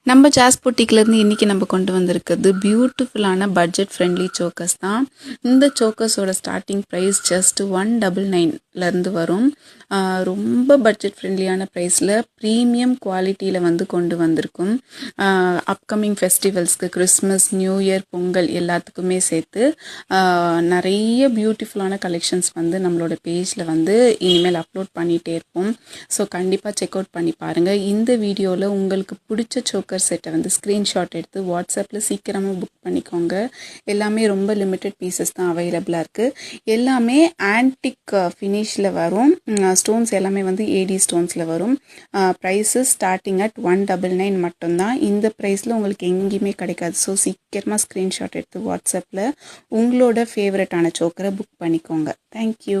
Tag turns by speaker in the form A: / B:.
A: நம்ம ஜாஸ் பொட்டிக்லேருந்து இன்றைக்கி நம்ம கொண்டு வந்திருக்கிறது பியூட்டிஃபுல்லான பட்ஜெட் ஃப்ரெண்ட்லி சோக்கர்ஸ் தான். இந்த சோக்கர்ஸோட ஸ்டார்டிங் ப்ரைஸ் ஜஸ்ட் 199லேருந்து வரும். ரொம்ப பட்ஜெட் ஃப்ரெண்ட்லியான ப்ரைஸில் ப்ரீமியம் குவாலிட்டியில் வந்து கொண்டு வந்திருக்கும். அப்கமிங் ஃபெஸ்டிவல்ஸ்க்கு கிறிஸ்மஸ், நியூ இயர், பொங்கல் எல்லாத்துக்குமே சேர்த்து நிறைய பியூட்டிஃபுல்லான கலெக்ஷன்ஸ் வந்து நம்மளோட பேஜில் வந்து இனிமேல் அப்லோட் பண்ணிகிட்டே இருப்போம். ஸோ கண்டிப்பாக செக் அவுட் பண்ணி பாருங்கள். இந்த வீடியோவில் உங்களுக்கு பிடிச்ச சோக்கர் செட்டை வந்து ஸ்க்ரீன்ஷாட் எடுத்து வாட்ஸ்அப்பில் சீக்கிரமாக புக் பண்ணிக்கோங்க. எல்லாமே ரொம்ப லிமிட்டட் பீசஸ் தான் அவைலபிளாக இருக்குது. எல்லாமே ஆன்டிக் ஃபினிஷில் வரும். ஸ்டோன்ஸ் எல்லாமே வந்து ஏடி ஸ்டோன்ஸில் வரும். ப்ரைஸஸ் ஸ்டார்டிங் அட் 199 மட்டும்தான். இந்த ப்ரைஸில் உங்களுக்கு எங்கேயுமே கிடைக்காது. ஸோ சீக்கிரமாக ஸ்க்ரீன்ஷாட் எடுத்து வாட்ஸ்அப்பில் உங்களோட ஃபேவரட்டான சோக்கரை புக் பண்ணிக்கோங்க. தேங்க்யூ.